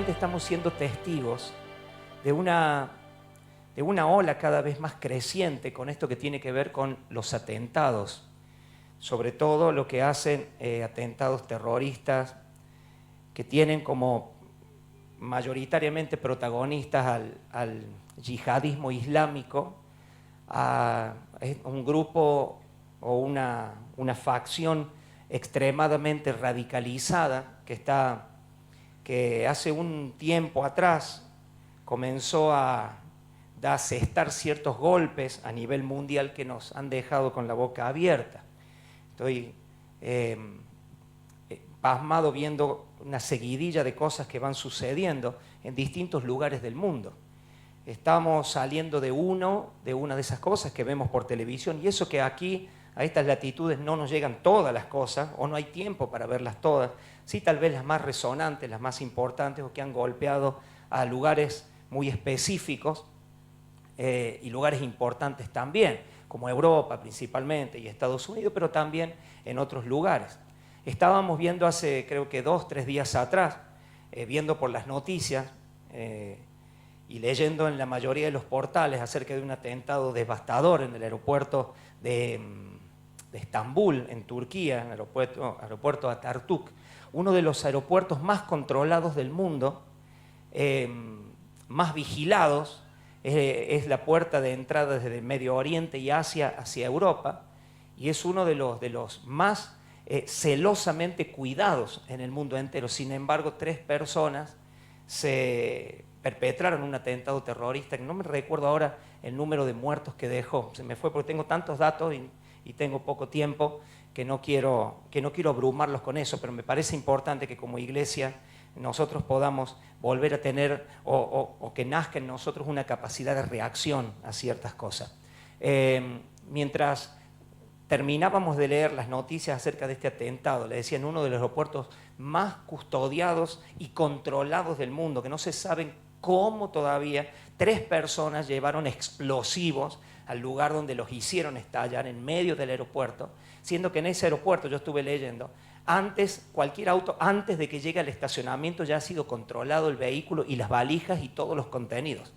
lamentablemente estamos siendo testigos de una ola cada vez más creciente con esto que tiene que ver con los atentados, sobre todo lo que hacen atentados terroristas que tienen como mayoritariamente protagonistas al yihadismo islámico, a un grupo o una facción extremadamente radicalizada que hace un tiempo atrás comenzó a asestar ciertos golpes a nivel mundial que nos han dejado con la boca abierta. Estoy pasmado viendo una seguidilla de cosas que van sucediendo en distintos lugares del mundo. Estamos saliendo de una de esas cosas que vemos por televisión, y eso que aquí, a estas latitudes, no nos llegan todas las cosas, o no hay tiempo para verlas todas, sí tal vez las más resonantes, las más importantes, o que han golpeado a lugares muy específicos y lugares importantes también, como Europa principalmente y Estados Unidos, pero también en otros lugares. Estábamos viendo hace, creo que 2 o 3 días atrás, viendo por las noticias y leyendo en la mayoría de los portales acerca de un atentado devastador en el aeropuerto de Estambul, en Turquía, en el aeropuerto Atatürk, uno de los aeropuertos más controlados del mundo, más vigilados, es la puerta de entrada desde el Medio Oriente y Asia hacia Europa, y es uno de los más celosamente cuidados en el mundo entero. Sin embargo, 3 personas se perpetraron un atentado terrorista, que no me recuerdo ahora el número de muertos que dejó, se me fue porque tengo tantos datos y tengo poco tiempo que no quiero abrumarlos con eso, pero me parece importante que como iglesia nosotros podamos volver a tener o que nazca en nosotros una capacidad de reacción a ciertas cosas. Mientras terminábamos de leer las noticias acerca de este atentado, le decían, uno de los aeropuertos más custodiados y controlados del mundo, que no se saben cómo todavía 3 personas llevaron explosivos al lugar donde los hicieron estallar en medio del aeropuerto, siendo que en ese aeropuerto, yo estuve leyendo, cualquier auto, antes de que llegue al estacionamiento, ya ha sido controlado el vehículo y las valijas y todos los contenidos.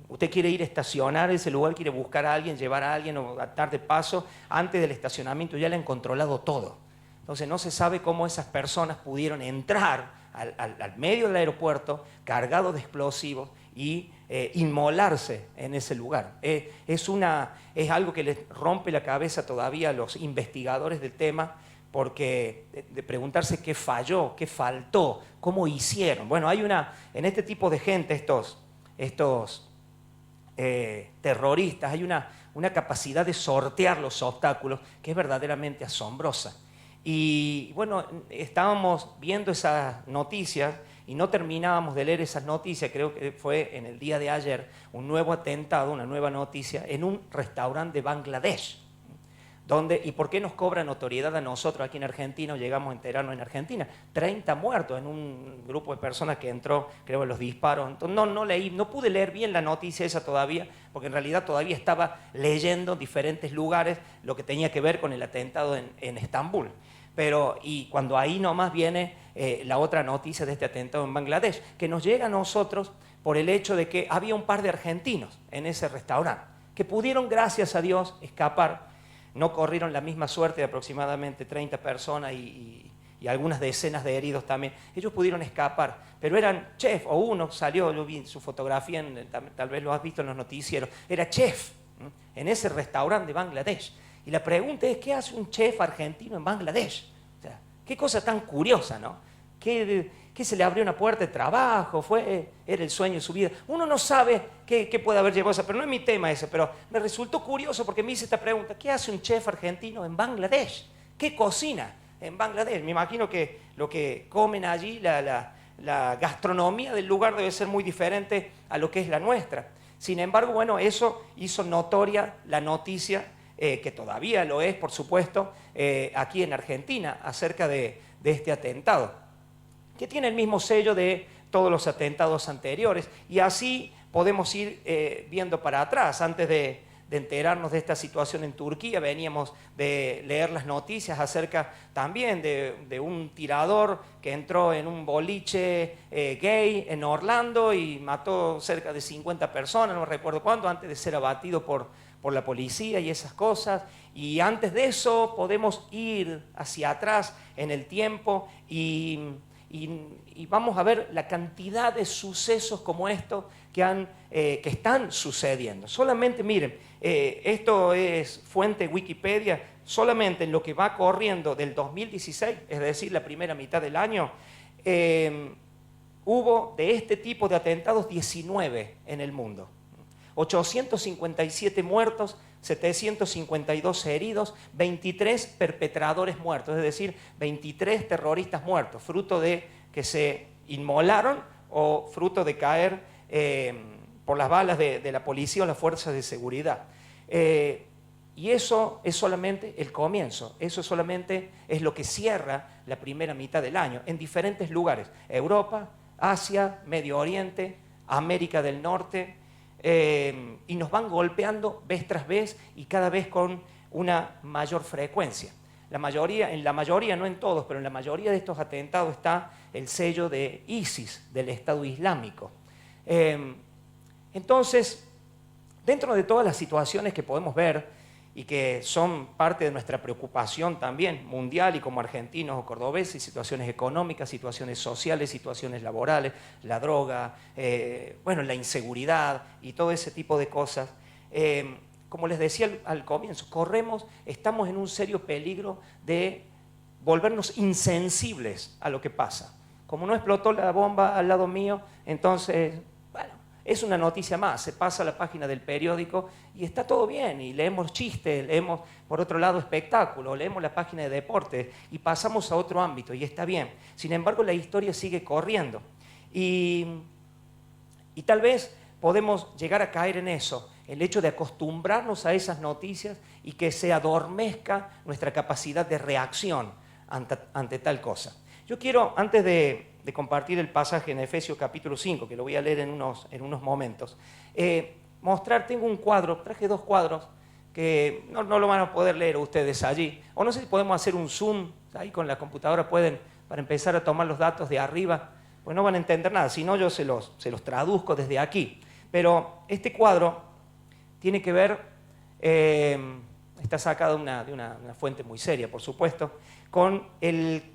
Usted quiere ir a estacionar ese lugar, quiere buscar a alguien, llevar a alguien o dar de paso, antes del estacionamiento ya le han controlado todo. Entonces no se sabe cómo esas personas pudieron entrar al medio del aeropuerto cargados de explosivos y inmolarse en ese lugar. Es algo que les rompe la cabeza todavía a los investigadores del tema, porque de preguntarse qué falló, qué faltó, cómo hicieron. Bueno, en este tipo de gente, estos terroristas, hay una capacidad de sortear los obstáculos que es verdaderamente asombrosa. Y bueno, estábamos viendo esas noticias y no terminábamos de leer esas noticias, creo que fue en el día de ayer, un nuevo atentado, una nueva noticia, en un restaurante de Bangladesh. ¿Y por qué nos cobra notoriedad a nosotros aquí en Argentina, o llegamos a enterarnos en Argentina? 30 muertos en un grupo de personas que entró, creo, en los disparos. Entonces no pude leer bien la noticia esa todavía, porque en realidad todavía estaba leyendo diferentes lugares lo que tenía que ver con el atentado en Estambul. Y cuando ahí nomás viene la otra noticia de este atentado en Bangladesh, que nos llega a nosotros por el hecho de que había un par de argentinos en ese restaurante, que pudieron, gracias a Dios, escapar. No corrieron la misma suerte de aproximadamente 30 personas y algunas decenas de heridos también. Ellos pudieron escapar, pero eran chef, o uno salió, yo vi su fotografía, tal vez lo has visto en los noticieros, era chef en ese restaurante de Bangladesh. Y la pregunta es, ¿qué hace un chef argentino en Bangladesh? O sea, qué cosa tan curiosa, ¿no? ¿Qué se le abrió una puerta de trabajo? Era el sueño de su vida. Uno no sabe qué puede haber llevado eso, pero no es mi tema ese. Pero me resultó curioso porque me hice esta pregunta: ¿qué hace un chef argentino en Bangladesh? ¿Qué cocina en Bangladesh? Me imagino que lo que comen allí, la gastronomía del lugar debe ser muy diferente a lo que es la nuestra. Sin embargo, bueno, eso hizo notoria la noticia, que todavía lo es, por supuesto, aquí en Argentina, acerca de este atentado, que tiene el mismo sello de todos los atentados anteriores, y así podemos ir viendo para atrás. Antes de de enterarnos de esta situación en Turquía, veníamos de leer las noticias acerca también de un tirador que entró en un boliche gay en Orlando y mató cerca de 50 personas, no recuerdo cuánto, antes de ser abatido por la policía y esas cosas. Y antes de eso podemos ir hacia atrás en el tiempo y vamos a ver la cantidad de sucesos como estos que están sucediendo. Solamente miren, esto es fuente Wikipedia, solamente en lo que va corriendo del 2016, es decir, la primera mitad del año, hubo de este tipo de atentados 19 en el mundo. 857 muertos, 752 heridos, 23 perpetradores muertos, es decir, 23 terroristas muertos, fruto de que se inmolaron o fruto de caer por las balas de la policía o las fuerzas de seguridad. Y eso es solamente el comienzo, eso solamente es lo que cierra la primera mitad del año, en diferentes lugares: Europa, Asia, Medio Oriente, América del Norte, y nos van golpeando vez tras vez y cada vez con una mayor frecuencia. En la mayoría, no en todos, pero en la mayoría de estos atentados está el sello de ISIS, del Estado Islámico. Entonces, dentro de todas las situaciones que podemos ver y que son parte de nuestra preocupación también mundial y como argentinos o cordobeses, situaciones económicas, situaciones sociales, situaciones laborales, la droga, la inseguridad y todo ese tipo de cosas. Como les decía al comienzo, estamos en un serio peligro de volvernos insensibles a lo que pasa. Como no explotó la bomba al lado mío, entonces, es una noticia más, se pasa a la página del periódico y está todo bien, y leemos chistes, leemos por otro lado espectáculo, leemos la página de deporte y pasamos a otro ámbito y está bien. Sin embargo, la historia sigue corriendo y tal vez podemos llegar a caer en eso, el hecho de acostumbrarnos a esas noticias y que se adormezca nuestra capacidad de reacción ante tal cosa. Yo quiero, antes de compartir el pasaje en Efesios capítulo 5, que lo voy a leer en unos momentos, tengo un cuadro, traje dos cuadros que no lo van a poder leer ustedes allí, o no sé si podemos hacer un zoom, ahí con la computadora pueden, para empezar a tomar los datos de arriba, pues no van a entender nada, si no yo se los traduzco desde aquí. Pero este cuadro tiene que ver, está sacado de una fuente muy seria, por supuesto, con el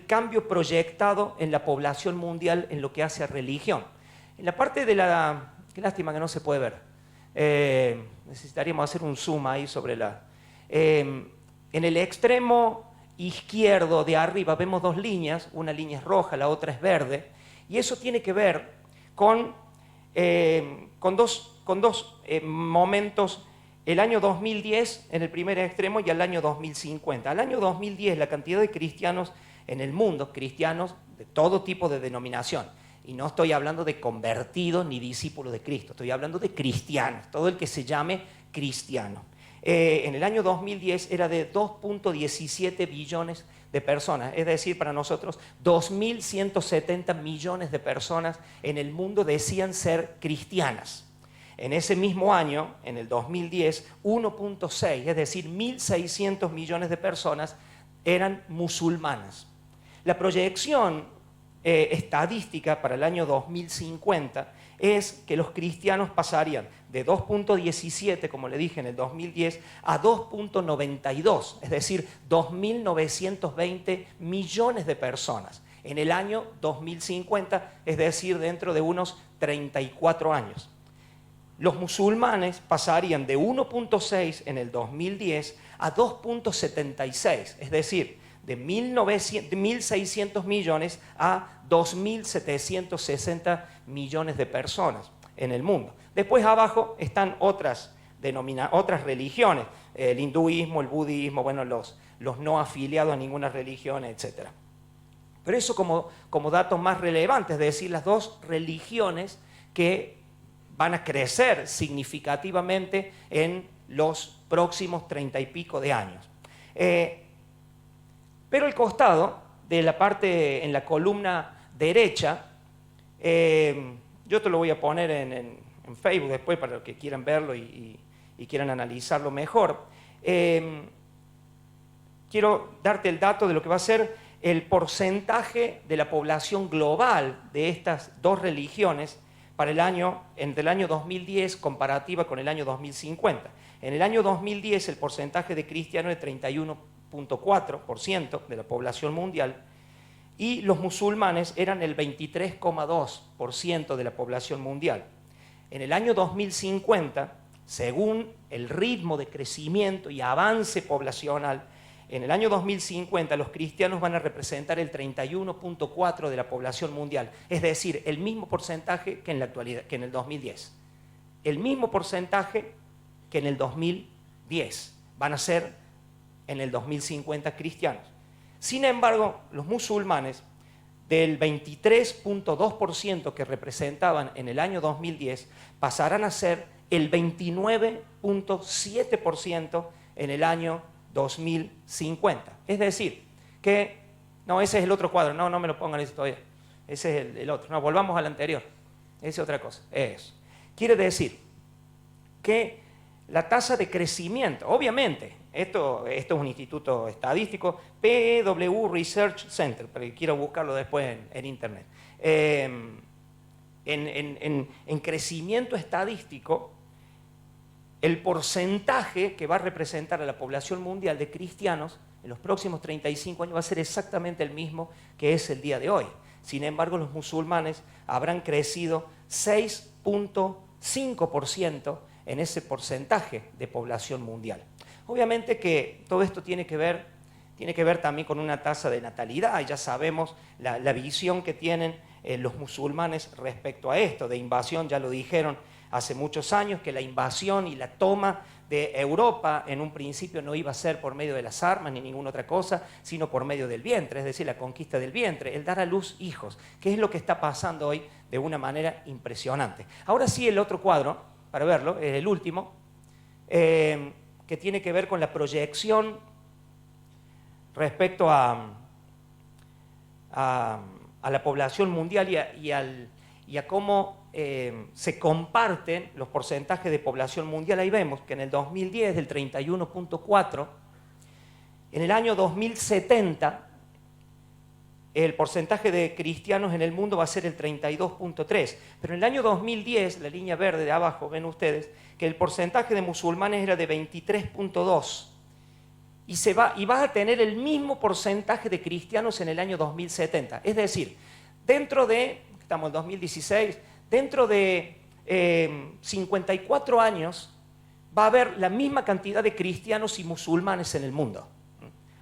cambio proyectado en la población mundial en lo que hace a religión. En la parte de la... Qué lástima que no se puede ver. Necesitaríamos hacer un zoom ahí sobre la... en el extremo izquierdo de arriba vemos dos líneas, una línea es roja, la otra es verde, y eso tiene que ver con dos momentos. El año 2010 en el primer extremo y el año 2050. Al año 2010 la cantidad de cristianos en el mundo, cristianos de todo tipo de denominación, y no estoy hablando de convertidos ni discípulos de Cristo, estoy hablando de cristianos, todo el que se llame cristiano. En el año 2010 era de 2.17 billones de personas, es decir, para nosotros 2.170 millones de personas en el mundo decían ser cristianas. En ese mismo año, en el 2010, 1.6, es decir, 1.600 millones de personas eran musulmanas. La proyección estadística para el año 2050 es que los cristianos pasarían de 2.17, como le dije, en el 2010, a 2.92, es decir, 2.920 millones de personas en el año 2050, es decir, dentro de unos 34 años. Los musulmanes pasarían de 1.6 en el 2010 a 2.76, es decir, de 1.600 millones a 2.760 millones de personas en el mundo. Después abajo están otras religiones, el hinduismo, el budismo, los no afiliados a ninguna religión, etc. Pero eso como datos más relevantes, es decir, las dos religiones que van a crecer significativamente en los próximos 30 y pico de años. Pero el costado de la parte en la columna derecha, yo te lo voy a poner en Facebook después para los que quieran verlo y y quieran analizarlo mejor. Quiero darte el dato de lo que va a ser el porcentaje de la población global de estas dos religiones para entre el año 2010 comparativa con el año 2050. En el año 2010 el porcentaje de cristianos es 31.4% de la población mundial y los musulmanes eran el 23,2% de la población mundial. En el año 2050, según el ritmo de crecimiento y avance poblacional, en el año 2050 los cristianos van a representar el 31,4% de la población mundial, es decir, el mismo porcentaje que en la actualidad, que en el 2010. El mismo porcentaje que en el 2010 van a ser en el 2050 cristianos. Sin embargo, los musulmanes, del 23,2% que representaban en el año 2010, pasarán a ser el 29,7% en el año 2050. Es decir, que... No, ese es el otro cuadro. No me lo pongan ese todavía. Ese es el otro. No, volvamos al anterior. Esa es otra cosa. Eso. Quiere decir que la tasa de crecimiento, obviamente, esto es un instituto estadístico, PW Research Center, pero quiero buscarlo después en internet. En crecimiento estadístico, el porcentaje que va a representar a la población mundial de cristianos en los próximos 35 años va a ser exactamente el mismo que es el día de hoy. Sin embargo, los musulmanes habrán crecido 6,5% en ese porcentaje de población mundial. Obviamente que todo esto tiene que ver también con una tasa de natalidad. Ya sabemos la visión que tienen los musulmanes respecto a esto, de invasión. Ya lo dijeron hace muchos años, que la invasión y la toma de Europa en un principio no iba a ser por medio de las armas ni ninguna otra cosa, sino por medio del vientre, es decir, la conquista del vientre, el dar a luz hijos, que es lo que está pasando hoy de una manera impresionante. Ahora sí, el otro cuadro, para verlo, es el último, que tiene que ver con la proyección respecto a la población mundial y a cómo se comparten los porcentajes de población mundial. Ahí vemos que en el 2010 del 31,4%, en el año 2070 el porcentaje de cristianos en el mundo va a ser el 32,3%, pero en el año 2010, la línea verde de abajo, ven ustedes, que el porcentaje de musulmanes era de 23,2%, y vas a tener el mismo porcentaje de cristianos en el año 2070. Es decir, dentro de, estamos en 2016, dentro de 54 años va a haber la misma cantidad de cristianos y musulmanes en el mundo.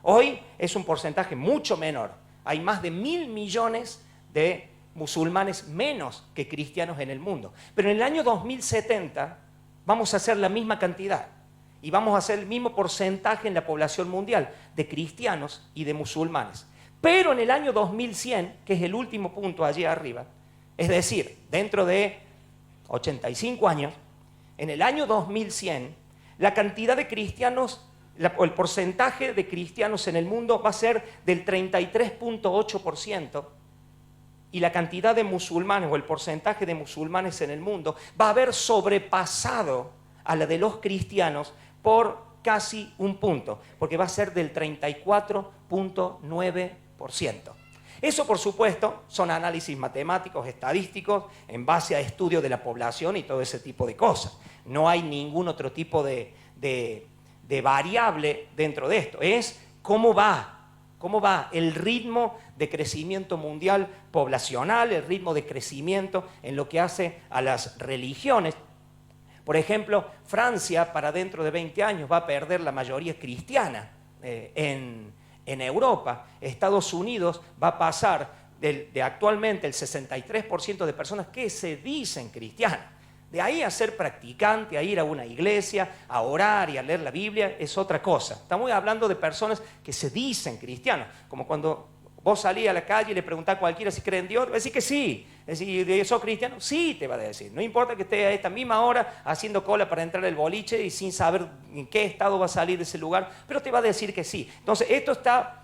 Hoy es un porcentaje mucho menor. Hay más de 1.000 millones de musulmanes menos que cristianos en el mundo. Pero en el año 2070 vamos a hacer la misma cantidad y vamos a hacer el mismo porcentaje en la población mundial de cristianos y de musulmanes. Pero en el año 2100, que es el último punto allí arriba, es decir, dentro de 85 años, en el año 2100, la cantidad de cristianos, el porcentaje de cristianos en el mundo va a ser del 33,8%, y la cantidad de musulmanes o el porcentaje de musulmanes en el mundo va a haber sobrepasado a la de los cristianos por casi un punto, porque va a ser del 34,9%. Eso, por supuesto, son análisis matemáticos, estadísticos, en base a estudios de la población y todo ese tipo de cosas. No hay ningún otro tipo de variable dentro de esto. Es cómo va el ritmo de crecimiento mundial poblacional, el ritmo de crecimiento en lo que hace a las religiones. Por ejemplo, Francia, para dentro de 20 años, va a perder la mayoría cristiana en Europa. Estados Unidos va a pasar de actualmente el 63% de personas que se dicen cristianas. De ahí a ser practicante, a ir a una iglesia, a orar y a leer la Biblia, es otra cosa. Estamos hablando de personas que se dicen cristianas, como cuando vos salís a la calle y le preguntás a cualquiera si cree en Dios, va a decir que sí. Es decir, ¿sos cristiano? Sí, te va a decir. No importa que esté a esta misma hora haciendo cola para entrar al boliche y sin saber en qué estado va a salir de ese lugar, pero te va a decir que sí. Entonces, esto está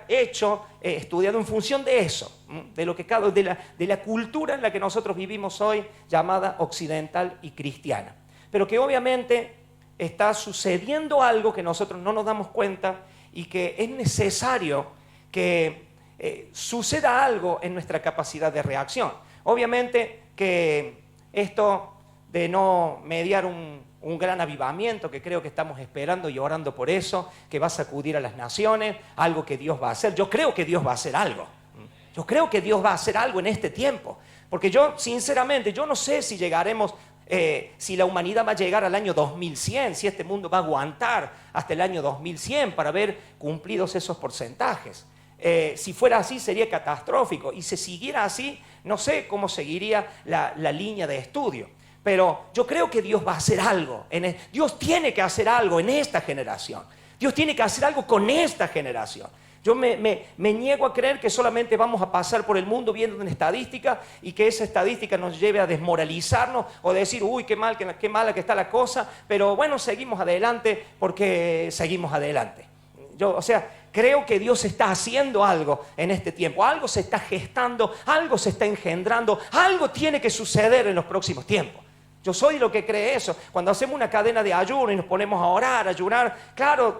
hecho, estudiado en función de eso, de la cultura en la que nosotros vivimos hoy, llamada occidental y cristiana. pero que obviamente está sucediendo algo que nosotros no nos damos cuenta y que es necesario que suceda algo en nuestra capacidad de reacción. Obviamente que esto de no mediar un gran avivamiento, que creo que estamos esperando y orando por eso, que va a sacudir a las naciones, algo que Dios va a hacer. Yo creo que Dios va a hacer algo. Yo creo que Dios va a hacer algo en este tiempo. Porque yo, sinceramente, yo no sé si llegaremos, si la humanidad va a llegar al año 2100, si este mundo va a aguantar hasta el año 2100 para ver cumplidos esos porcentajes. Si fuera así sería catastrófico, y si siguiera así, no sé cómo seguiría la línea de estudio. Pero yo creo que Dios va a hacer algo. Dios tiene que hacer algo en esta generación. Dios tiene que hacer algo con esta generación. Yo me niego a creer que solamente vamos a pasar por el mundo viendo una estadística y que esa estadística nos lleve a desmoralizarnos o decir, uy, qué mala que está la cosa, pero bueno, seguimos adelante porque seguimos adelante. Creo que Dios está haciendo algo en este tiempo, algo se está gestando, algo se está engendrando, algo tiene que suceder en los próximos tiempos. Yo soy lo que cree eso. Cuando hacemos una cadena de ayuno y nos ponemos a orar, a ayunar, claro,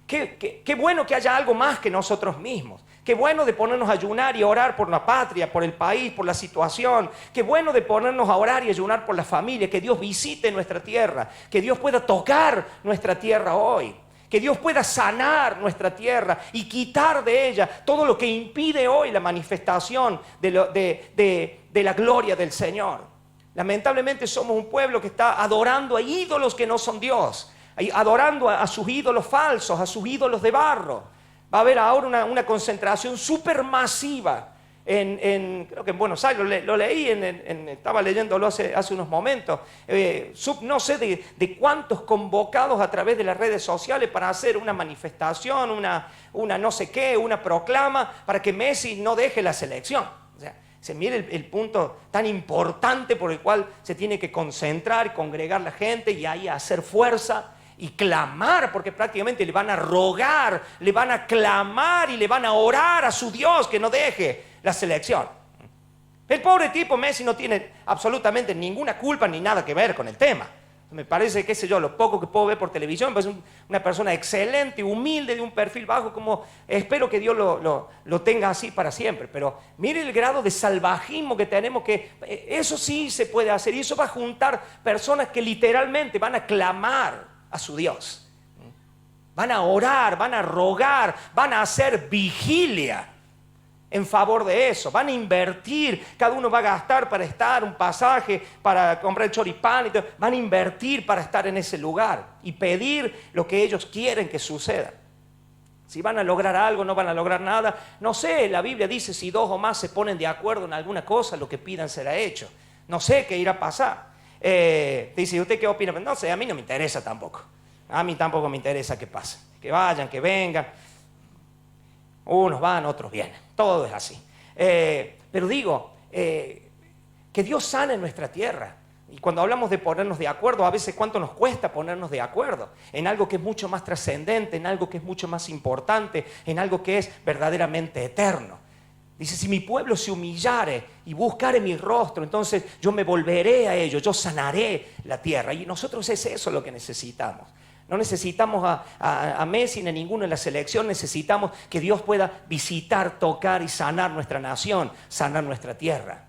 qué bueno que haya algo más que nosotros mismos. Qué bueno de ponernos a ayunar y a orar por la patria, por el país, por la situación. Qué bueno de ponernos a orar y ayunar por la familia, que Dios visite nuestra tierra, que Dios pueda tocar nuestra tierra hoy. Que Dios pueda sanar nuestra tierra y quitar de ella todo lo que impide hoy la manifestación de la gloria del Señor. Lamentablemente somos un pueblo que está adorando a ídolos que no son Dios, adorando a sus ídolos falsos, a sus ídolos de barro. Va a haber ahora una concentración supermasiva creo que en Buenos Aires, lo leí, estaba leyéndolo hace unos momentos, no sé de cuántos convocados a través de las redes sociales para hacer una manifestación, una no sé qué, una proclama para que Messi no deje la selección. O sea, se mire el punto tan importante por el cual se tiene que concentrar y congregar la gente y ahí hacer fuerza y clamar, porque prácticamente le van a rogar, le van a clamar y le van a orar a su Dios que no deje la selección. El pobre tipo Messi no tiene absolutamente ninguna culpa ni nada que ver con el tema. Me parece, qué sé yo, lo poco que puedo ver por televisión, pues una persona excelente, humilde, de un perfil bajo, como espero que Dios lo tenga así para siempre. Pero mire el grado de salvajismo que tenemos, que eso sí se puede hacer, y eso va a juntar personas que literalmente van a clamar a su Dios. Van a orar, van a rogar, van a hacer vigilia en favor de eso, van a invertir, cada uno va a gastar para estar, un pasaje, para comprar el choripán, y todo. Van a invertir para estar en ese lugar y pedir lo que ellos quieren que suceda. Si van a lograr algo, no van a lograr nada, no sé, la Biblia dice, si dos o más se ponen de acuerdo en alguna cosa, lo que pidan será hecho. No sé qué irá a pasar. Dice, ¿usted qué opina? No sé, a mí no me interesa tampoco. A mí tampoco me interesa que pase. Que vayan, que vengan. Unos van, otros vienen. Todo es así. Pero digo, que Dios sane nuestra tierra. Y cuando hablamos de ponernos de acuerdo, a veces cuánto nos cuesta ponernos de acuerdo en algo que es mucho más trascendente, en algo que es mucho más importante, en algo que es verdaderamente eterno. Dice, si mi pueblo se humillare y buscare mi rostro, entonces yo me volveré a ellos, yo sanaré la tierra. Y nosotros es eso lo que necesitamos. No necesitamos a Messi ni a ninguno en la selección, necesitamos que Dios pueda visitar, tocar y sanar nuestra nación, sanar nuestra tierra.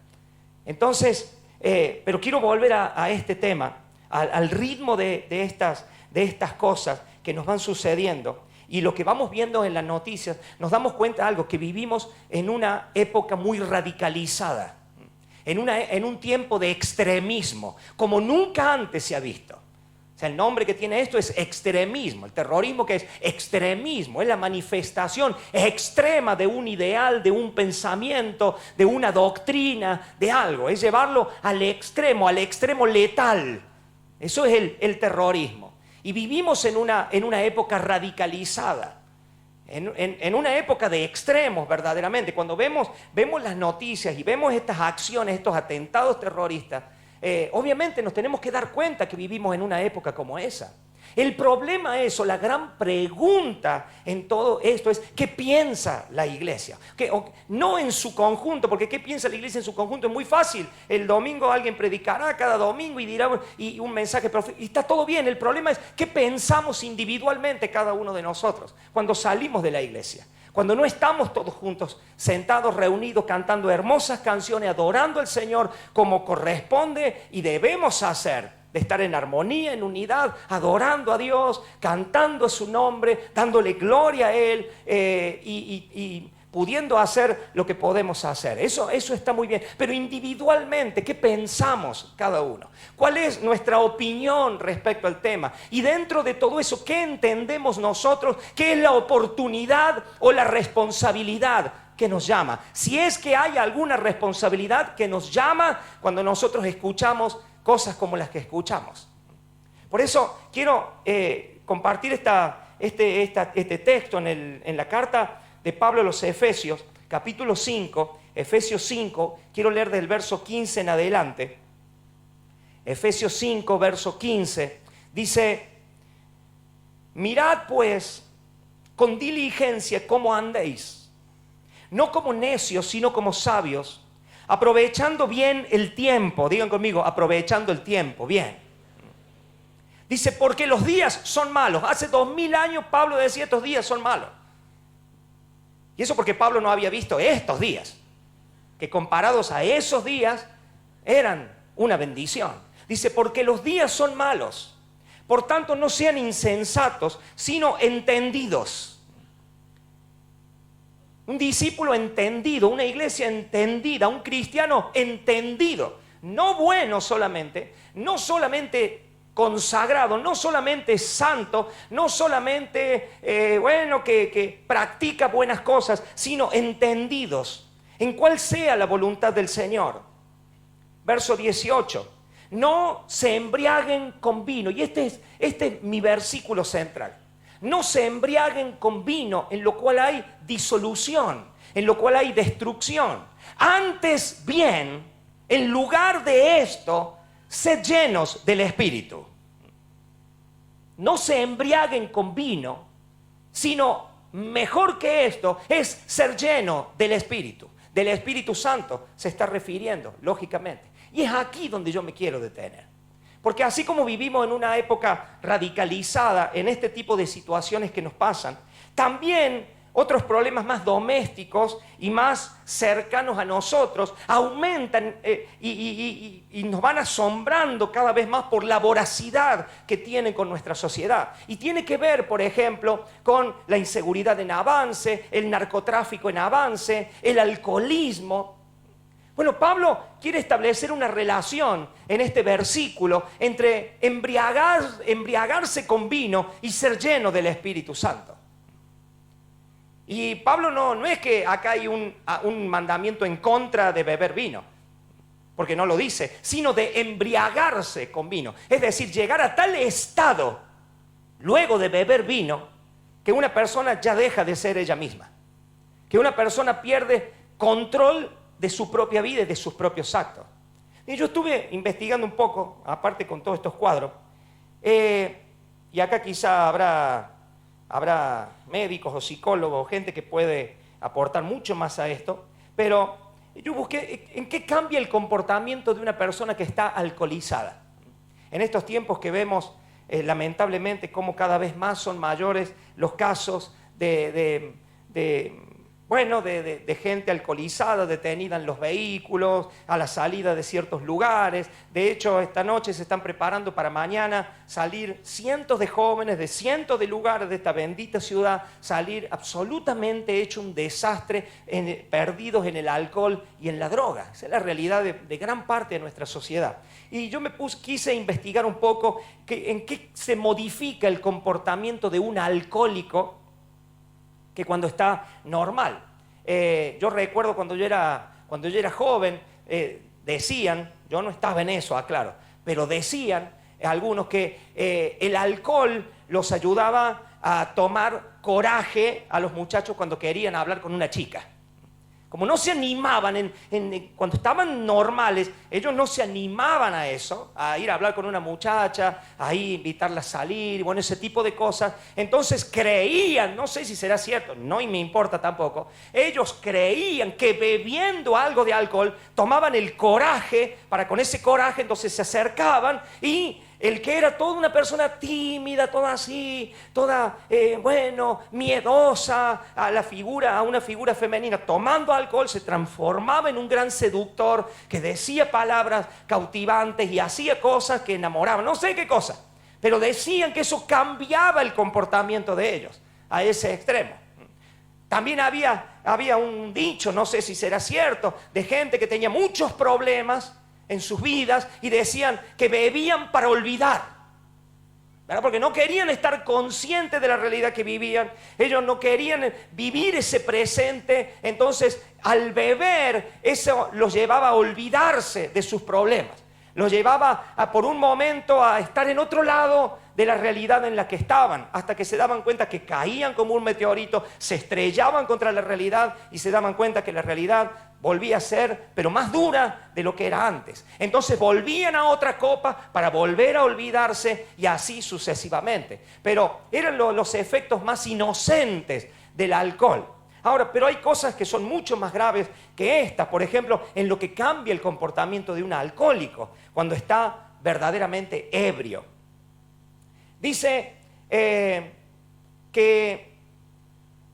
Entonces, pero quiero volver a este tema, al ritmo de estas cosas que nos van sucediendo. Y lo que vamos viendo en las noticias, nos damos cuenta de algo, que vivimos en una época muy radicalizada, en un tiempo de extremismo, como nunca antes se ha visto. O sea, el nombre que tiene esto es extremismo. El terrorismo, que es extremismo, es la manifestación extrema de un ideal, de un pensamiento, de una doctrina, de algo. Es llevarlo al extremo letal. Eso es el terrorismo. Y vivimos en una época radicalizada, en una época de extremos verdaderamente. Cuando vemos las noticias y vemos estas acciones, estos atentados terroristas, obviamente nos tenemos que dar cuenta que vivimos en una época como esa. El problema es, o la gran pregunta en todo esto es, ¿qué piensa la iglesia? No en su conjunto, porque ¿qué piensa la iglesia en su conjunto? Es muy fácil. El domingo alguien predicará cada domingo y dirá y un mensaje profético. Y está todo bien. El problema es, ¿qué pensamos individualmente cada uno de nosotros cuando salimos de la iglesia? Cuando no estamos todos juntos, sentados, reunidos, cantando hermosas canciones, adorando al Señor como corresponde y debemos hacer. De estar en armonía, en unidad, adorando a Dios, cantando su nombre, dándole gloria a Él y pudiendo hacer lo que podemos hacer. Eso está muy bien. Pero individualmente, ¿qué pensamos cada uno? ¿Cuál es nuestra opinión respecto al tema? Y dentro de todo eso, ¿qué entendemos nosotros? ¿Qué es la oportunidad o la responsabilidad que nos llama? Si es que hay alguna responsabilidad que nos llama cuando nosotros escuchamos cosas como las que escuchamos. Por eso quiero compartir este texto en la carta de Pablo a los Efesios, capítulo 5, Efesios 5, quiero leer del verso 15 en adelante. Efesios 5, verso 15, dice: mirad pues con diligencia cómo andéis, no como necios, sino como sabios, aprovechando bien el tiempo. Digan conmigo, aprovechando el tiempo, bien. Dice, porque los días son malos. Hace 2000 años Pablo decía, estos días son malos. Y eso porque Pablo no había visto estos días, que comparados a esos días eran una bendición. Dice, porque los días son malos. Por tanto, no sean insensatos, sino entendidos. Un discípulo entendido, una iglesia entendida, un cristiano entendido, no bueno solamente, no solamente consagrado, no solamente santo, no solamente que practica buenas cosas, sino entendidos en cuál sea la voluntad del Señor. Verso 18, no se embriaguen con vino, y este es mi versículo central. No se embriaguen con vino, en lo cual hay disolución, en lo cual hay destrucción. Antes bien, en lugar de esto, sed llenos del Espíritu. No se embriaguen con vino, sino mejor que esto es ser lleno del Espíritu. Del Espíritu Santo se está refiriendo, lógicamente. Y es aquí donde yo me quiero detener. Porque así como vivimos en una época radicalizada en este tipo de situaciones que nos pasan, también otros problemas más domésticos y más cercanos a nosotros aumentan y nos van asombrando cada vez más por la voracidad que tienen con nuestra sociedad. Y tiene que ver, por ejemplo, con la inseguridad en avance, el narcotráfico en avance, el alcoholismo. Bueno, Pablo quiere establecer una relación en este versículo entre embriagarse con vino y ser lleno del Espíritu Santo. Y Pablo no es que acá hay un mandamiento en contra de beber vino, porque no lo dice, sino de embriagarse con vino. Es decir, llegar a tal estado luego de beber vino que una persona ya deja de ser ella misma, que una persona pierde control de su propia vida y de sus propios actos. Y yo estuve investigando un poco, aparte con todos estos cuadros, y acá quizá habrá médicos o psicólogos, gente que puede aportar mucho más a esto, pero yo busqué en qué cambia el comportamiento de una persona que está alcoholizada. En estos tiempos que vemos, lamentablemente, cómo cada vez más son mayores los casos de gente alcoholizada, detenida en los vehículos, a la salida de ciertos lugares. De hecho, esta noche se están preparando para mañana salir cientos de jóvenes de cientos de lugares de esta bendita ciudad, salir absolutamente hecho un desastre, perdidos en el alcohol y en la droga. Esa es la realidad de gran parte de nuestra sociedad. Y yo quise investigar un poco en qué se modifica el comportamiento de un alcohólico que cuando está normal. Yo recuerdo cuando yo era joven, decían, yo no estaba en eso, aclaro, pero decían algunos que el alcohol los ayudaba a tomar coraje a los muchachos cuando querían hablar con una chica. Como no se animaban, cuando estaban normales, ellos no se animaban a eso, a ir a hablar con una muchacha, a ir a invitarla a salir, bueno, ese tipo de cosas. Entonces creían, no sé si será cierto, no me importa tampoco, ellos creían que bebiendo algo de alcohol tomaban el coraje, para con ese coraje entonces se acercaban y el que era toda una persona tímida, toda así, toda, miedosa a una figura femenina, tomando alcohol se transformaba en un gran seductor que decía palabras cautivantes y hacía cosas que enamoraban, no sé qué cosa, pero decían que eso cambiaba el comportamiento de ellos a ese extremo. También había un dicho, no sé si será cierto, de gente que tenía muchos problemas en sus vidas y decían que bebían para olvidar, ¿verdad? Porque no querían estar conscientes de la realidad que vivían, ellos no querían vivir ese presente, entonces al beber eso los llevaba a olvidarse de sus problemas, los llevaba por un momento a estar en otro lado de la realidad en la que estaban, hasta que se daban cuenta que caían como un meteorito, se estrellaban contra la realidad y se daban cuenta que la realidad volvía a ser, pero más dura de lo que era antes. Entonces volvían a otra copa para volver a olvidarse y así sucesivamente. Pero eran los efectos más inocentes del alcohol. Ahora, pero hay cosas que son mucho más graves que estas. Por ejemplo, en lo que cambia el comportamiento de un alcohólico cuando está verdaderamente ebrio. Dice que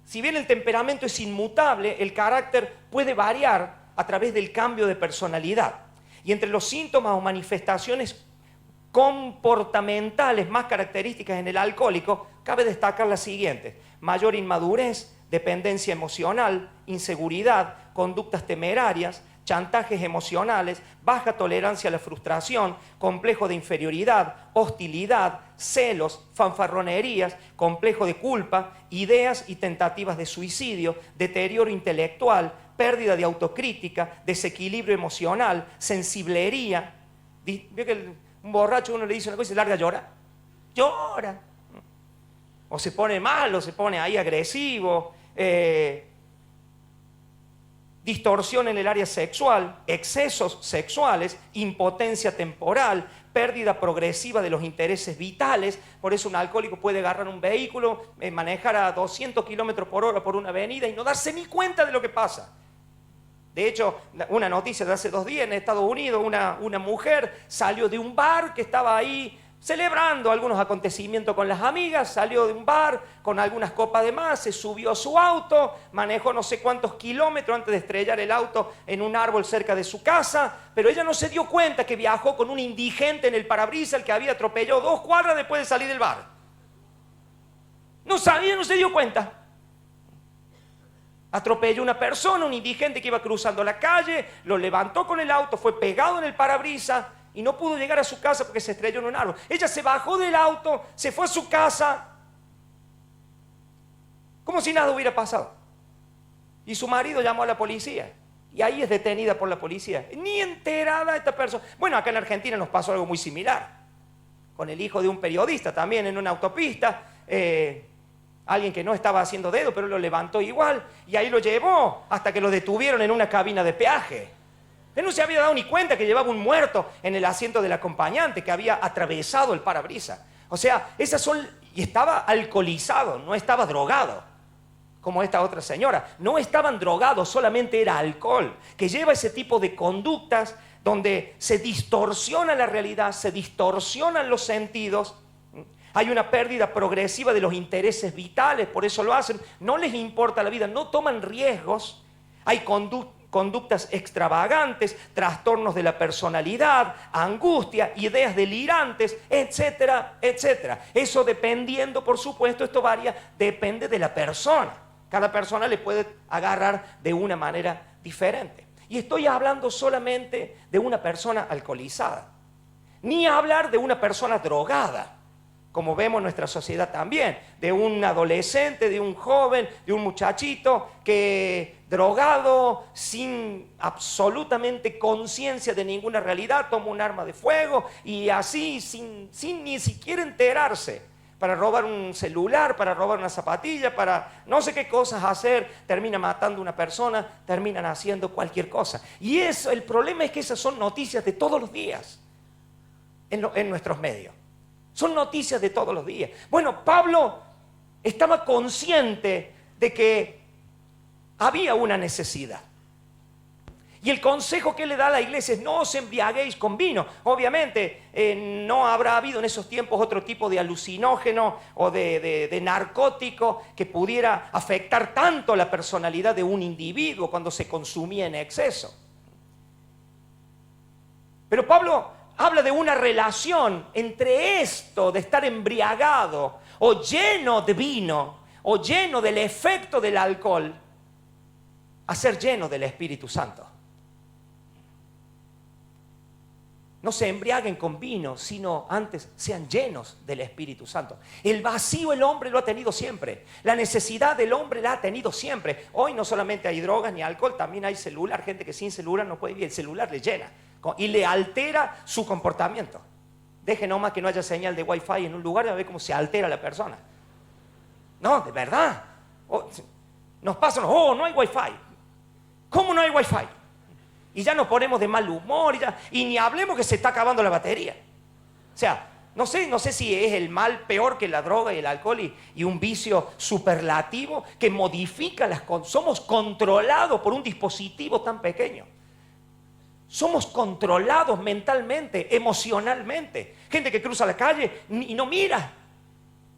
si bien el temperamento es inmutable, el carácter puede variar a través del cambio de personalidad. Y entre los síntomas o manifestaciones comportamentales más características en el alcohólico, cabe destacar las siguientes: mayor inmadurez, dependencia emocional, inseguridad, conductas temerarias, chantajes emocionales, baja tolerancia a la frustración, complejo de inferioridad, hostilidad, celos, fanfarronerías, complejo de culpa, ideas y tentativas de suicidio, deterioro intelectual, pérdida de autocrítica, desequilibrio emocional, sensiblería. ¿Vio que un borracho uno le dice una cosa y se larga a llorar? Llora. O se pone mal, o se pone ahí agresivo. Distorsión en el área sexual, excesos sexuales, impotencia temporal, pérdida progresiva de los intereses vitales. Por eso un alcohólico puede agarrar un vehículo, manejar a 200 kilómetros por hora por una avenida y no darse ni cuenta de lo que pasa. De hecho, una noticia de hace 2 días en Estados Unidos, una mujer salió de un bar que estaba ahí celebrando algunos acontecimientos con las amigas, salió de un bar con algunas copas de más, se subió a su auto, manejó no sé cuántos kilómetros antes de estrellar el auto en un árbol cerca de su casa, pero ella no se dio cuenta que viajó con un indigente en el parabrisas, el que había atropellado 2 cuadras después de salir del bar. No sabía, no se dio cuenta. Atropelló una persona, un indigente que iba cruzando la calle, lo levantó con el auto, fue pegado en el parabrisas y no pudo llegar a su casa porque se estrelló en un árbol. Ella se bajó del auto, se fue a su casa, como si nada hubiera pasado. Y su marido llamó a la policía. Y ahí es detenida por la policía. Ni enterada esta persona. Bueno, acá en Argentina nos pasó algo muy similar. Con el hijo de un periodista también en una autopista. Alguien que no estaba haciendo dedo, pero lo levantó igual. Y ahí lo llevó hasta que lo detuvieron en una cabina de peaje. Él no se había dado ni cuenta que llevaba un muerto en el asiento del acompañante que había atravesado el parabrisas. O sea, y estaba alcoholizado, no estaba drogado, como esta otra señora. No estaban drogados, solamente era alcohol, que lleva ese tipo de conductas donde se distorsiona la realidad, se distorsionan los sentidos. Hay una pérdida progresiva de los intereses vitales, por eso lo hacen. No les importa la vida, no toman riesgos. Hay conductas extravagantes, trastornos de la personalidad, angustia, ideas delirantes, etcétera, etcétera. Eso dependiendo, por supuesto, esto varía, depende de la persona. Cada persona le puede agarrar de una manera diferente. Y estoy hablando solamente de una persona alcoholizada, ni hablar de una persona drogada, como vemos en nuestra sociedad también, de un adolescente, de un joven, de un muchachito que drogado, sin absolutamente conciencia de ninguna realidad, toma un arma de fuego y así, sin ni siquiera enterarse, para robar un celular, para robar una zapatilla, para no sé qué cosas hacer, termina matando a una persona, terminan haciendo cualquier cosa. Y eso, el problema es que esas son noticias de todos los días en nuestros medios. Son noticias de todos los días. Bueno, Pablo estaba consciente de que había una necesidad. Y el consejo que le da a la iglesia es: no os embriaguéis con vino. Obviamente no habrá habido en esos tiempos otro tipo de alucinógeno o de narcótico que pudiera afectar tanto la personalidad de un individuo cuando se consumía en exceso. Pero Pablo habla de una relación entre esto de estar embriagado o lleno de vino o lleno del efecto del alcohol a ser lleno del Espíritu Santo. No se embriaguen con vino, sino antes sean llenos del Espíritu Santo. El vacío el hombre lo ha tenido siempre. La necesidad del hombre la ha tenido siempre. Hoy no solamente hay drogas ni alcohol, también hay celular. Gente que sin celular no puede vivir. El celular le llena y le altera su comportamiento. Deje nomás que no haya señal de Wi-Fi en un lugar y a ver cómo se altera la persona. No, de verdad. Nos pasa, no hay Wi-Fi. ¿Cómo no hay Wi-Fi? Y ya nos ponemos de mal humor y ni hablemos que se está acabando la batería. O sea, no sé si es el mal peor que la droga y el alcohol y un vicio superlativo que modifica las cosas. Somos controlados por un dispositivo tan pequeño. Somos controlados mentalmente, emocionalmente. Gente que cruza la calle y no mira.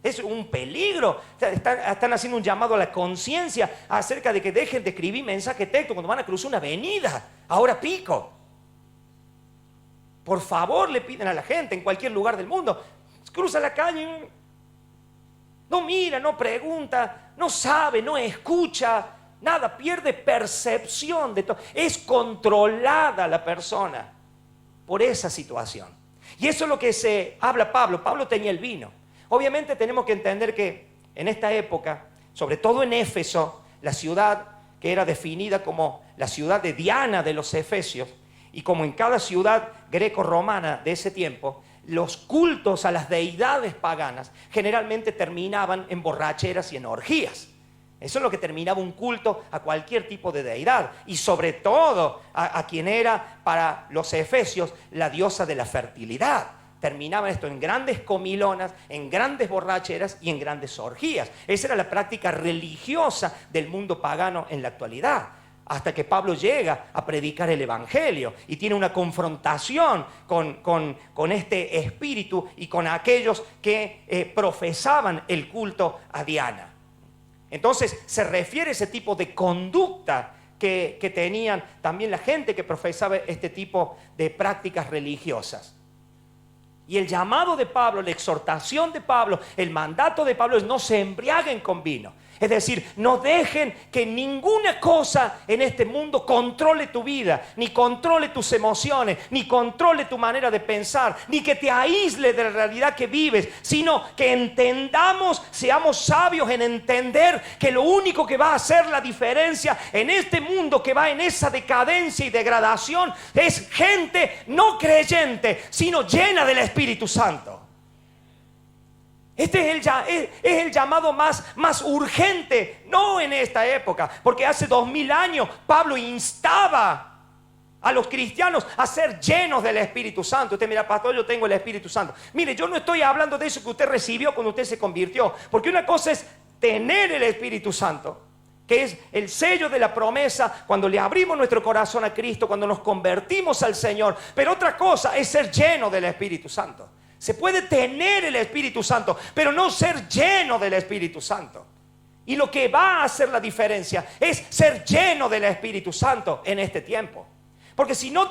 Es un peligro. Están haciendo un llamado a la conciencia acerca de que dejen de escribir mensaje texto cuando van a cruzar una avenida. Ahora pico. Por favor, le piden a la gente en cualquier lugar del mundo. Cruza la calle, no mira, no pregunta, no sabe, no escucha, nada, pierde percepción de todo. Es controlada la persona por esa situación. Y eso es lo que se habla Pablo. Pablo tenía el vino. Obviamente tenemos que entender que en esta época, sobre todo en Éfeso, la ciudad que era definida como la ciudad de Diana de los Efesios, y como en cada ciudad greco-romana de ese tiempo, los cultos a las deidades paganas generalmente terminaban en borracheras y en orgías. Eso es lo que terminaba un culto a cualquier tipo de deidad, y sobre todo a quien era para los efesios la diosa de la fertilidad. Terminaba esto en grandes comilonas, en grandes borracheras y en grandes orgías. Esa era la práctica religiosa del mundo pagano en la actualidad. Hasta que Pablo llega a predicar el Evangelio y tiene una confrontación con este espíritu y con aquellos que profesaban el culto a Diana. Entonces se refiere a ese tipo de conducta que tenían también la gente que profesaba este tipo de prácticas religiosas. Y el llamado de Pablo, la exhortación de Pablo, el mandato de Pablo es: no se embriaguen con vino. Es decir, no dejen que ninguna cosa en este mundo controle tu vida, ni controle tus emociones, ni controle tu manera de pensar, ni que te aísle de la realidad que vives, sino que entendamos, seamos sabios en entender que lo único que va a hacer la diferencia en este mundo que va en esa decadencia y degradación es gente no creyente, sino llena del Espíritu Santo. Este es el llamado más urgente, no en esta época, porque hace 2000 años Pablo instaba a los cristianos a ser llenos del Espíritu Santo. Usted mira, pastor, yo tengo el Espíritu Santo. Mire, yo no estoy hablando de eso que usted recibió cuando usted se convirtió, porque una cosa es tener el Espíritu Santo, que es el sello de la promesa cuando le abrimos nuestro corazón a Cristo, cuando nos convertimos al Señor. Pero otra cosa es ser lleno del Espíritu Santo. Se puede tener el Espíritu Santo, pero no ser lleno del Espíritu Santo. Y lo que va a hacer la diferencia es ser lleno del Espíritu Santo en este tiempo. Porque si no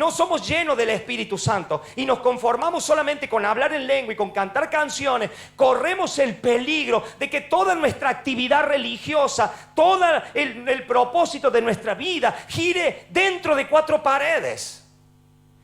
somos llenos del Espíritu Santo y nos conformamos solamente con hablar en lengua y con cantar canciones, corremos el peligro de que toda nuestra actividad religiosa, todo el propósito de nuestra vida gire dentro de 4 paredes.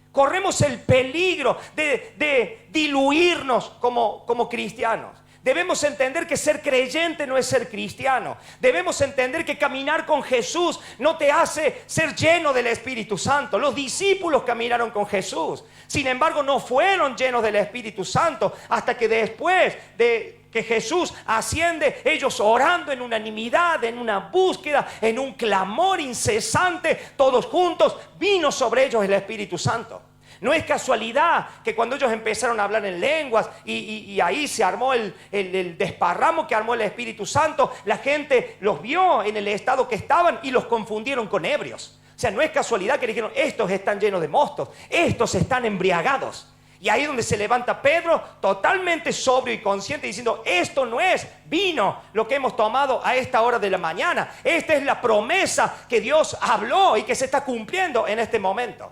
Corremos el peligro de diluirnos como cristianos, Debemos entender que ser creyente no es ser cristiano. Debemos entender que caminar con Jesús no te hace ser lleno del Espíritu Santo. Los discípulos caminaron con Jesús. Sin embargo, no fueron llenos del Espíritu Santo hasta que después de que Jesús asciende, ellos orando en unanimidad, en una búsqueda, en un clamor incesante, todos juntos, vino sobre ellos el Espíritu Santo. No es casualidad que cuando ellos empezaron a hablar en lenguas y ahí se armó el desparramo que armó el Espíritu Santo, la gente los vio en el estado que estaban y los confundieron con ebrios. O sea, no es casualidad que dijeron, estos están llenos de mostos, estos están embriagados. Y ahí es donde se levanta Pedro, totalmente sobrio y consciente, diciendo, esto no es vino lo que hemos tomado a esta hora de la mañana. Esta es la promesa que Dios habló y que se está cumpliendo en este momento.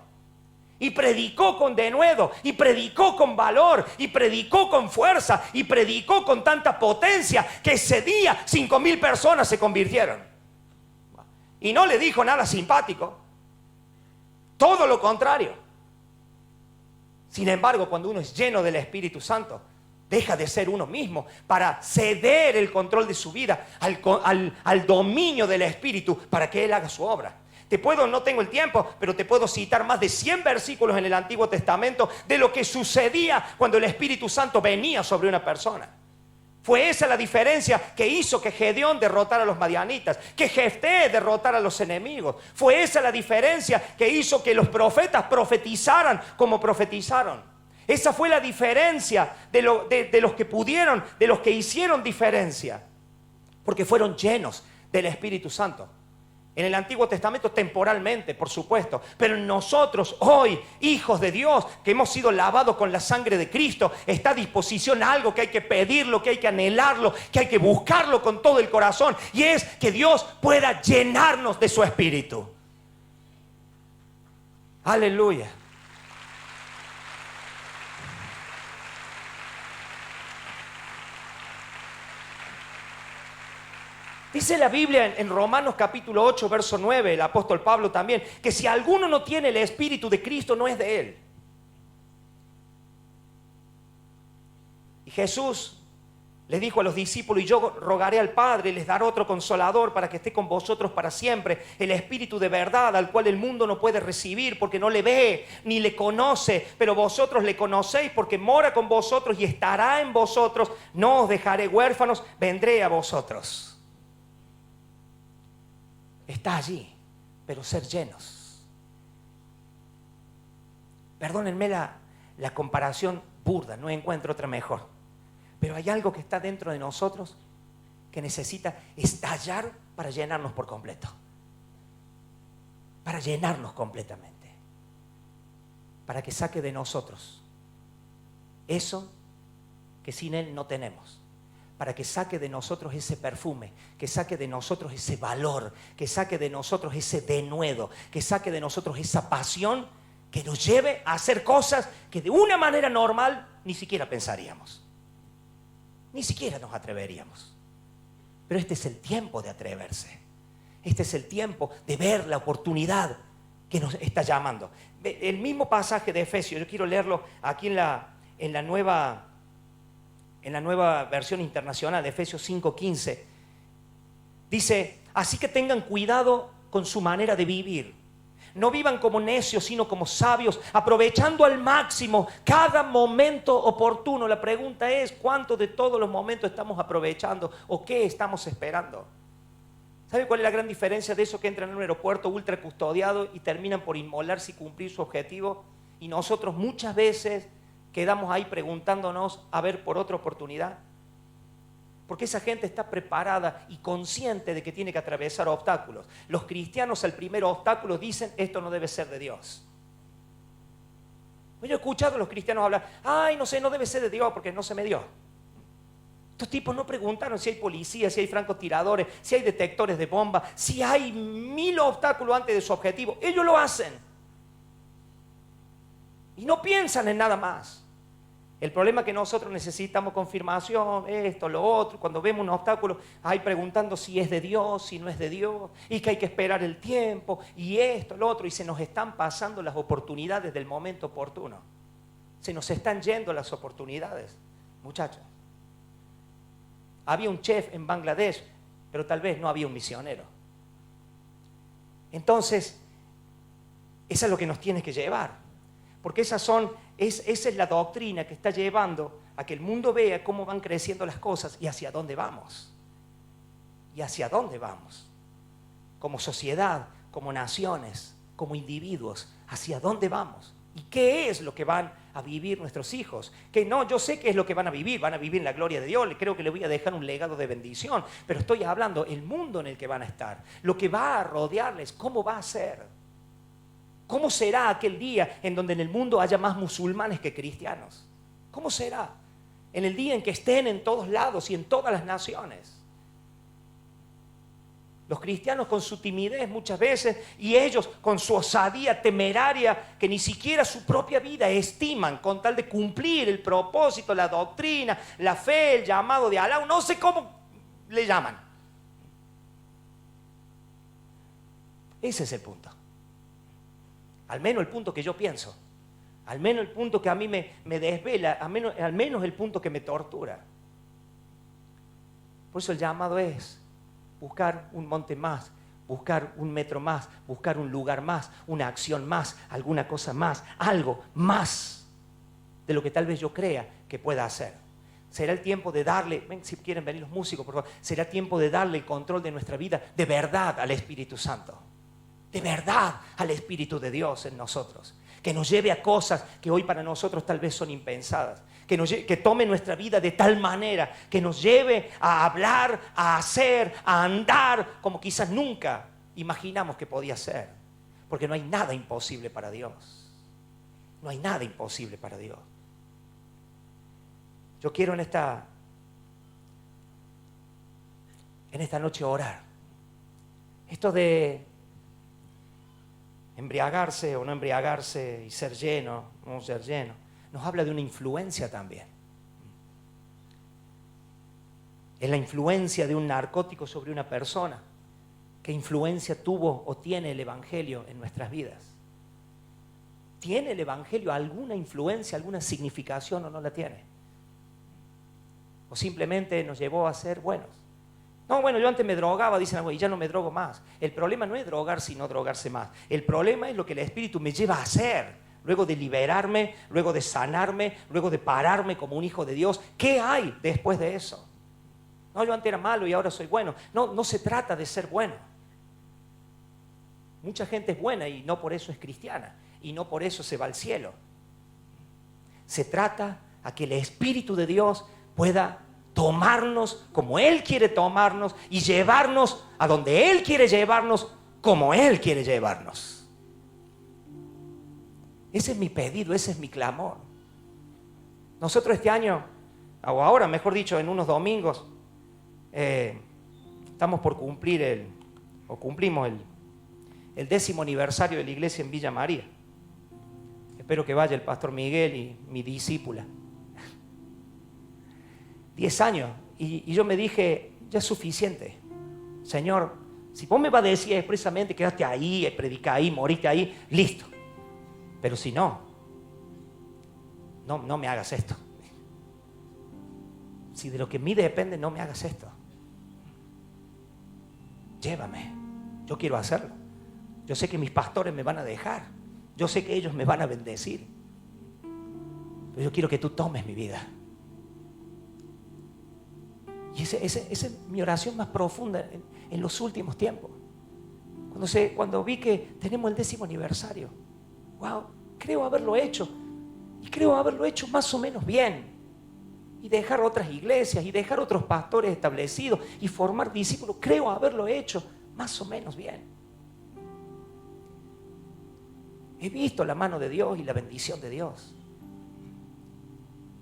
Y predicó con denuedo, y predicó con valor, y predicó con fuerza, y predicó con tanta potencia que ese día 5,000 personas se convirtieron. Y no le dijo nada simpático, todo lo contrario. Sin embargo, cuando uno es lleno del Espíritu Santo, deja de ser uno mismo para ceder el control de su vida al dominio del Espíritu para que Él haga su obra. No tengo el tiempo, pero te puedo citar más de 100 versículos en el Antiguo Testamento de lo que sucedía cuando el Espíritu Santo venía sobre una persona. Fue esa la diferencia que hizo que Gedeón derrotara a los madianitas, que Jefté derrotara a los enemigos. Fue esa la diferencia que hizo que los profetas profetizaran como profetizaron. Esa fue la diferencia de los que pudieron, de los que hicieron diferencia, porque fueron llenos del Espíritu Santo. En el Antiguo Testamento temporalmente, por supuesto, pero nosotros hoy, hijos de Dios, que hemos sido lavados con la sangre de Cristo, está a disposición algo que hay que pedirlo, que hay que anhelarlo, que hay que buscarlo con todo el corazón, y es que Dios pueda llenarnos de su Espíritu. Aleluya. Dice la Biblia en Romanos capítulo 8, verso 9, el apóstol Pablo también, que si alguno no tiene el Espíritu de Cristo, no es de él. Y Jesús les dijo a los discípulos, y yo rogaré al Padre, les daré otro consolador para que esté con vosotros para siempre, el Espíritu de verdad, al cual el mundo no puede recibir porque no le ve ni le conoce, pero vosotros le conocéis porque mora con vosotros y estará en vosotros. No os dejaré huérfanos, vendré a vosotros. Está allí, pero ser llenos. Perdónenme la comparación burda, no encuentro otra mejor. Pero hay algo que está dentro de nosotros que necesita estallar para llenarnos por completo. Para llenarnos completamente. Para que saque de nosotros eso que sin Él no tenemos. Para que saque de nosotros ese perfume, que saque de nosotros ese valor, que saque de nosotros ese denuedo, que saque de nosotros esa pasión que nos lleve a hacer cosas que de una manera normal ni siquiera pensaríamos. Ni siquiera nos atreveríamos. Pero este es el tiempo de atreverse. Este es el tiempo de ver la oportunidad que nos está llamando. El mismo pasaje de Efesios, yo quiero leerlo aquí en la nueva versión internacional, de Efesios 5:15, dice, así que tengan cuidado con su manera de vivir. No vivan como necios, sino como sabios, aprovechando al máximo cada momento oportuno. La pregunta es, ¿cuánto de todos los momentos estamos aprovechando o qué estamos esperando? ¿Sabe cuál es la gran diferencia de eso que entran en un aeropuerto ultra custodiado y terminan por inmolarse y cumplir su objetivo? Y nosotros muchas veces quedamos ahí preguntándonos a ver por otra oportunidad. Porque esa gente está preparada y consciente de que tiene que atravesar obstáculos. Los cristianos al primer obstáculo dicen, esto no debe ser de Dios. Yo he escuchado a los cristianos hablar, ay, no sé, no debe ser de Dios porque no se me dio. Estos tipos no preguntaron si hay policías, si hay francotiradores, si hay detectores de bomba, si hay 1000 obstáculos antes de su objetivo. Ellos lo hacen. Y no piensan en nada más. El problema es que nosotros necesitamos confirmación, esto, lo otro. Cuando vemos un obstáculo, ahí preguntando si es de Dios, si no es de Dios, y que hay que esperar el tiempo, y esto, lo otro. Y se nos están pasando las oportunidades del momento oportuno. Se nos están yendo las oportunidades, muchachos. Había un chef en Bangladesh, pero tal vez no había un misionero. Entonces, esa es lo que nos tiene que llevar. Porque esa es la doctrina que está llevando a que el mundo vea cómo van creciendo las cosas y hacia dónde vamos. Y hacia dónde vamos. Como sociedad, como naciones, como individuos, hacia dónde vamos. ¿Y qué es lo que van a vivir nuestros hijos? Que no, yo sé qué es lo que van a vivir en la gloria de Dios, creo que les voy a dejar un legado de bendición, pero estoy hablando el mundo en el que van a estar, lo que va a rodearles, cómo va a ser. ¿Cómo será aquel día en donde en el mundo haya más musulmanes que cristianos? ¿Cómo será? En el día en que estén en todos lados y en todas las naciones. Los cristianos con su timidez muchas veces y ellos con su osadía temeraria que ni siquiera su propia vida estiman con tal de cumplir el propósito, la doctrina, la fe, el llamado de Alá, no sé cómo le llaman. Ese es el punto. Al menos el punto que yo pienso. Al menos el punto que a mí me desvela, al menos el punto que me tortura. Por eso el llamado es buscar un monte más, buscar un metro más, buscar un lugar más, una acción más, alguna cosa más, algo más de lo que tal vez yo crea que pueda hacer. Será el tiempo de darle, ven si quieren venir los músicos, por favor, será tiempo de darle el control de nuestra vida de verdad al Espíritu Santo. De verdad al Espíritu de Dios en nosotros. Que nos lleve a cosas que hoy para nosotros tal vez son impensadas. Que tome nuestra vida de tal manera que nos lleve a hablar, a hacer, a andar como quizás nunca imaginamos que podía ser. Porque no hay nada imposible para Dios. No hay nada imposible para Dios. Yo quiero en esta noche orar. Esto de embriagarse o no embriagarse y ser lleno, no ser lleno, nos habla de una influencia también. Es la influencia de un narcótico sobre una persona. ¿Qué influencia tuvo o tiene el Evangelio en nuestras vidas? ¿Tiene el Evangelio alguna influencia, alguna significación o no la tiene? ¿O simplemente nos llevó a ser buenos? No, bueno, yo antes me drogaba, dicen algo, y ya no me drogo más. El problema no es drogar, sino drogarse más. El problema es lo que el Espíritu me lleva a hacer. Luego de liberarme, luego de sanarme, luego de pararme como un hijo de Dios. ¿Qué hay después de eso? No, yo antes era malo y ahora soy bueno. No se trata de ser bueno. Mucha gente es buena y no por eso es cristiana. Y no por eso se va al cielo. Se trata a que el Espíritu de Dios pueda tomarnos como Él quiere tomarnos y llevarnos a donde Él quiere llevarnos, como Él quiere llevarnos. Ese es mi pedido, ese es mi clamor. Nosotros este año, o ahora mejor dicho, en unos domingos, estamos por cumplir cumplimos el 10º aniversario de la iglesia en Villa María. Espero que vaya el pastor Miguel y mi discípula. 10 años, y yo me dije, ya es suficiente. Señor, si vos me vas a decir expresamente, quedaste ahí, predica ahí, moriste ahí, listo. Pero si no me hagas esto. Si de lo que en mí depende, no me hagas esto. Llévame, yo quiero hacerlo. Yo sé que mis pastores me van a dejar. Yo sé que ellos me van a bendecir. Pero yo quiero que tú tomes mi vida. Y esa es mi oración más profunda en los últimos tiempos. Cuando vi que tenemos el 10º aniversario. Wow, creo haberlo hecho. Y creo haberlo hecho más o menos bien. Y dejar otras iglesias y dejar otros pastores establecidos y formar discípulos. Creo haberlo hecho más o menos bien. He visto la mano de Dios y la bendición de Dios.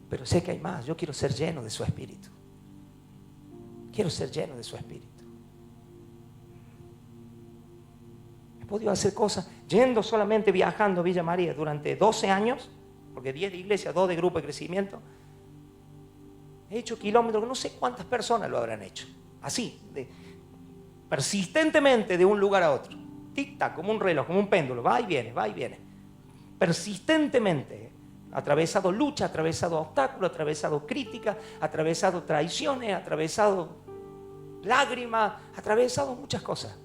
Pero sé que hay más. Yo quiero ser lleno de su Espíritu. Quiero ser lleno de su Espíritu. He podido hacer cosas yendo solamente viajando a Villa María durante 12 años, porque 10 de iglesia, 2 de grupo de crecimiento. He hecho kilómetros, no sé cuántas personas lo habrán hecho. Así, persistentemente de un lugar a otro. Tic-tac, como un reloj, como un péndulo, va y viene, va y viene. Persistentemente. atravesado lucha, atravesado obstáculos, atravesado crítica, atravesado traiciones, atravesado lágrimas, atravesado muchas cosas.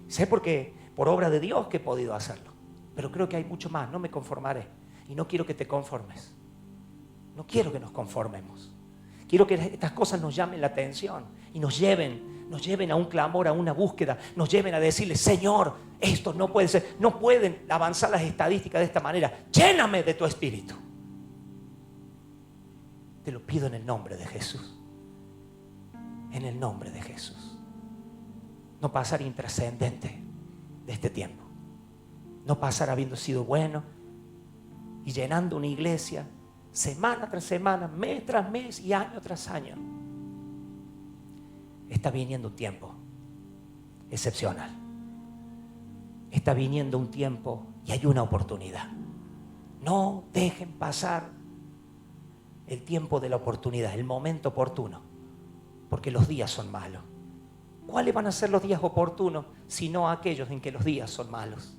Sé porque por obra de Dios que he podido hacerlo, pero creo que hay mucho más. No me conformaré y no quiero que te conformes. No quiero que nos conformemos. Quiero que estas cosas nos llamen la atención y nos lleven a un clamor, a una búsqueda, nos lleven a decirle: Señor, esto no puede ser, no pueden avanzar las estadísticas de esta manera. Lléname de tu espíritu. Te lo pido en el nombre de Jesús. En el nombre de Jesús. No pasar intrascendente de este tiempo. No pasar habiendo sido bueno y llenando una iglesia semana tras semana, mes tras mes y año tras año. Está viniendo un tiempo excepcional. Está viniendo un tiempo y hay una oportunidad. No dejen pasar el tiempo de la oportunidad, el momento oportuno, porque los días son malos. ¿Cuáles van a ser los días oportunos si no aquellos en que los días son malos?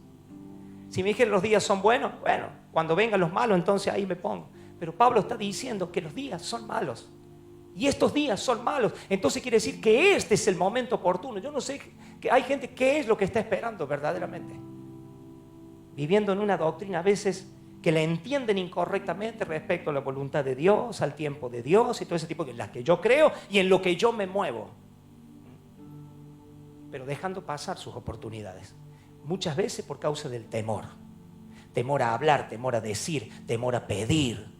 Si me dijeron los días son buenos, bueno, cuando vengan los malos entonces ahí me pongo. Pero Pablo está diciendo que los días son malos. Y estos días son malos. Entonces quiere decir que este es el momento oportuno. Yo no sé, que hay gente que es lo que está esperando verdaderamente. Viviendo en una doctrina a veces que la entienden incorrectamente respecto a la voluntad de Dios, al tiempo de Dios y todo ese tipo de las que yo creo y en lo que yo me muevo. Pero dejando pasar sus oportunidades. Muchas veces por causa del temor. Temor a hablar, temor a decir, temor a pedir.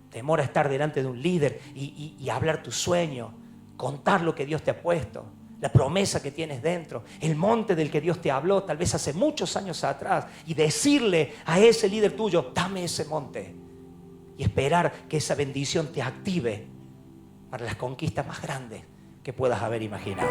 Temor a estar delante de un líder y hablar tu sueño, contar lo que Dios te ha puesto, la promesa que tienes dentro, el monte del que Dios te habló tal vez hace muchos años atrás, y decirle a ese líder tuyo: dame ese monte, y esperar que esa bendición te active para las conquistas más grandes que puedas haber imaginado.